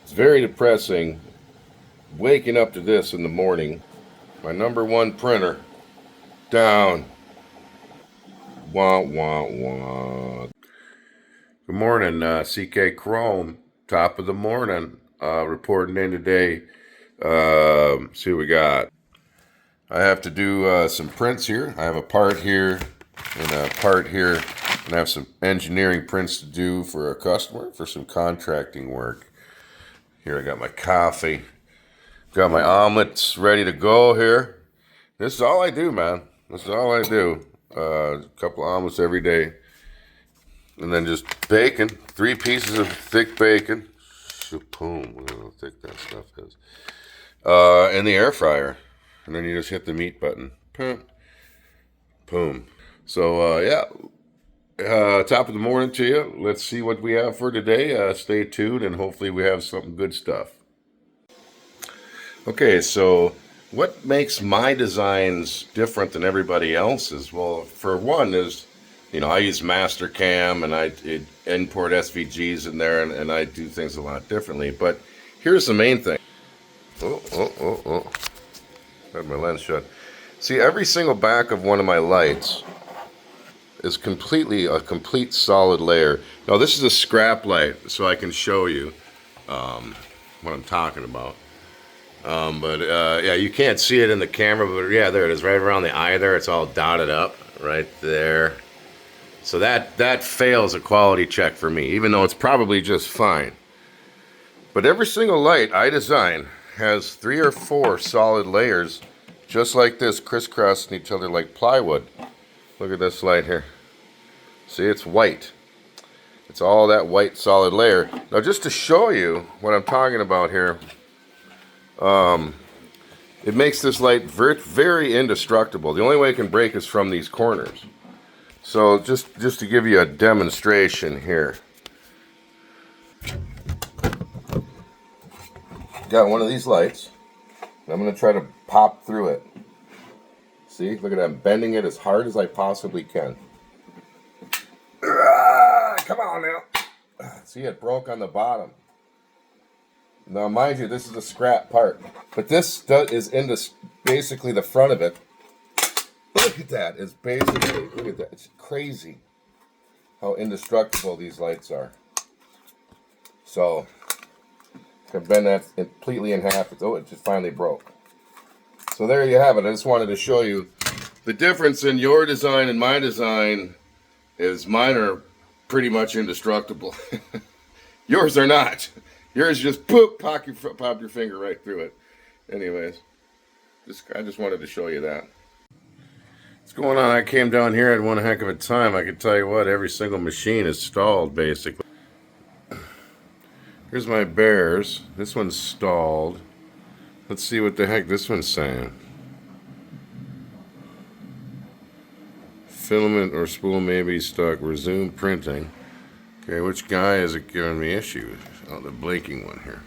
It's very depressing waking up to this in the morning. My number one printer down. Wah, wah, wah. Good morning, CK Chrome. Top of the morning. Reporting in today. See what we got. I have to do some prints here. I have a part here and a part here. And I have some engineering prints to do for a customer for some contracting work. Here I got my coffee. Got my omelets ready to go here. This is all I do, man. This is all I do. A couple of omelets every day. And then just bacon. 3 pieces of thick bacon. Boom. Look how thick that stuff is. In the air fryer. And then you just hit the meat button. Boom. Boom. So, yeah. Top of the morning to you. Let's see what we have for today. Stay tuned and hopefully we have something good stuff. Okay, so what makes my designs different than everybody else's? Well, for one is, I use Mastercam and I import SVGs in there and I do things a lot differently. But here's the main thing. Oh. Got my lens shut. See, every single back of one of my lights is a complete solid layer. Now, this is a scrap light, so I can show you what I'm talking about. Yeah, you can't see it in the camera, but yeah, there it is, right around the eye there. It's all dotted up right there. So that fails a quality check for me, even though it's probably just fine. But every single light I design has 3 or 4 solid layers, just like this, crisscrossing each other like plywood. Look at this light here. See, it's white. It's all that white solid layer. Now, just to show you what I'm talking about here, it makes this light very indestructible. The only way it can break is from these corners. So just to give you a demonstration here. Got one of these lights. And I'm going to try to pop through it. See, look at that. I'm bending it as hard as I possibly can. Come on now. See, it broke on the bottom. Now, mind you, this is a scrap part, but this is basically the front of it. Look at that. It's basically, look at that. It's crazy how indestructible these lights are. So, I can bend that completely in half. Oh, it just finally broke. So there you have it. I just wanted to show you the difference in your design and my design is mine are pretty much indestructible. Yours are not. Yours just poop, pop your finger right through it. Anyways, I just wanted to show you that. What's going on? I came down here at one heck of a time. I can tell you what, every single machine is stalled basically. Here's my bears. This one's stalled. Let's see what the heck this one's saying. Filament or spool may be stuck. Resume printing. Okay, which guy is it giving me issues? Oh, the blinking one here.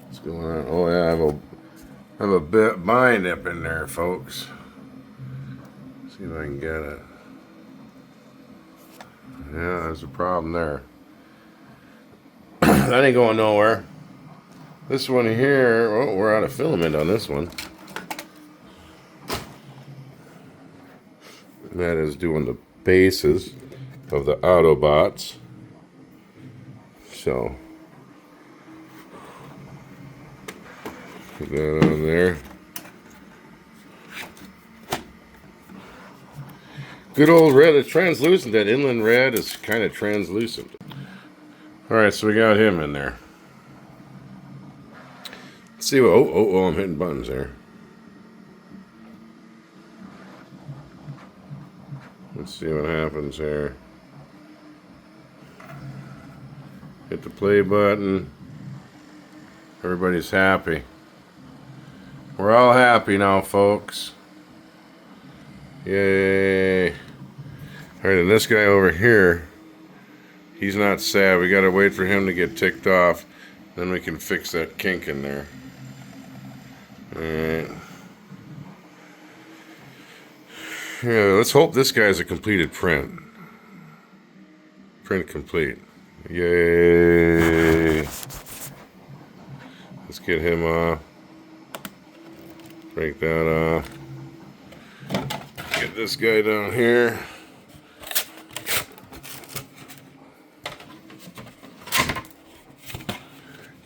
What's going on? Oh yeah, I have a bit bind up in there, folks. See if I can get it. Yeah, there's a problem there. That ain't going nowhere. This one here, oh, we're out of filament on this one. That is doing the bases of the Autobots. So, put that on there. Good old red. It's translucent. That inland red is kind of translucent. Alright, so we got him in there. Let's see what. Oh, I'm hitting buttons there. Let's see what happens here. Hit the play button. Everybody's happy. We're all happy now, folks. Yay. Alright, and this guy over here, he's not sad. We gotta wait for him to get ticked off. Then we can fix that kink in there. Alright. Yeah, let's hope this guy's a completed print. Print complete. Yay. get him off. Break that off. Get this guy down here.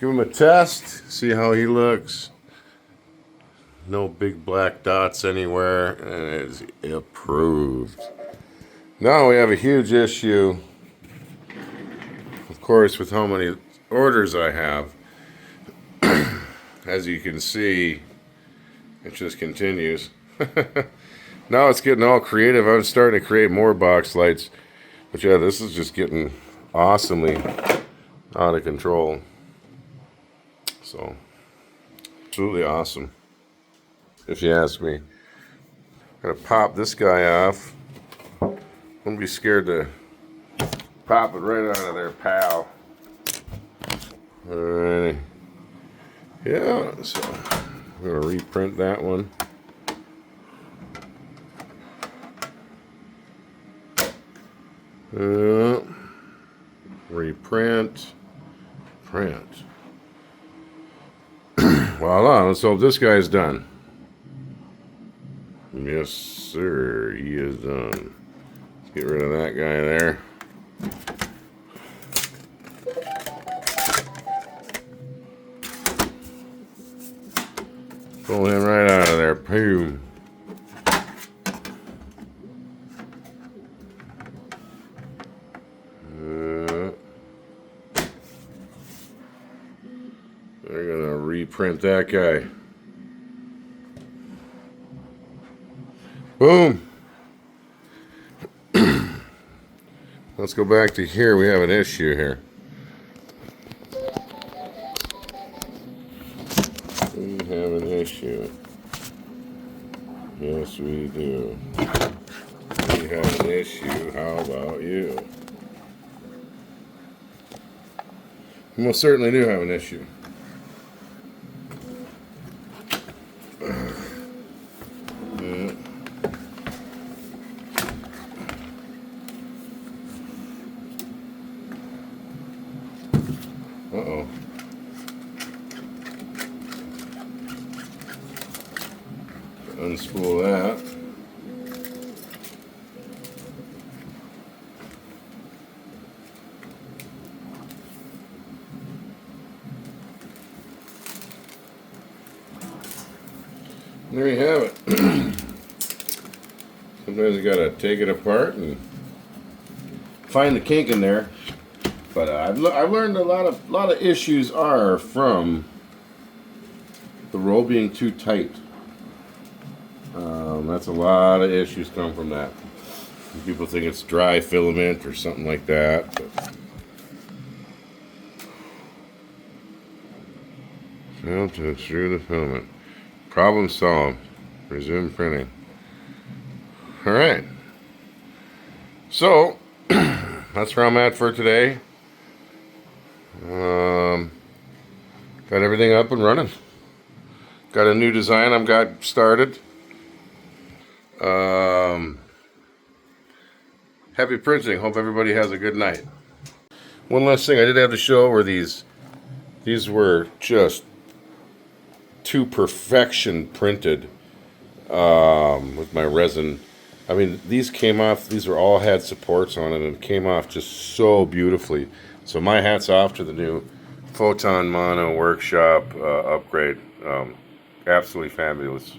Give him a test. See how he looks. No big black dots anywhere. And it's approved. Now we have a huge issue. Of course, with how many orders I have. As you can see, it just continues. Now it's getting all creative. I'm starting to create more box lights. But yeah, this is just getting awesomely out of control. So, absolutely awesome, if you ask me. Gonna pop this guy off. Don't be scared to pop it right out of there, pal. Alrighty. Yeah, so I'm gonna reprint that one. Reprint. Print. Voila, let's hope this guy's done. Yes, sir, he is done. Let's get rid of that guy there. Pull him right out of there. Boom. They're gonna reprint that guy. Boom. Let's go back to here. We have an issue here. We have an issue. Yes, we do. We have an issue. How about you? We most certainly do have an issue. Uh-oh. Unspool that. There you have it. Sometimes you gotta take it apart and find the kink in there. But I've learned a lot of issues are from the roll being too tight. That's a lot of issues come from that. People think it's dry filament or something like that. But fail to extrude the filament. Problem solved. Resume printing. All right. So that's where I'm at for today. Got everything up and running. Got a new design I've got started. Happy printing. Hope everybody has a good night. One last thing I did have to show were these were just to perfection printed with my resin. I mean, these came off, these were all had supports on it and it came off just so beautifully. So my hat's off to the new Photon Mono Workshop upgrade. Absolutely fabulous.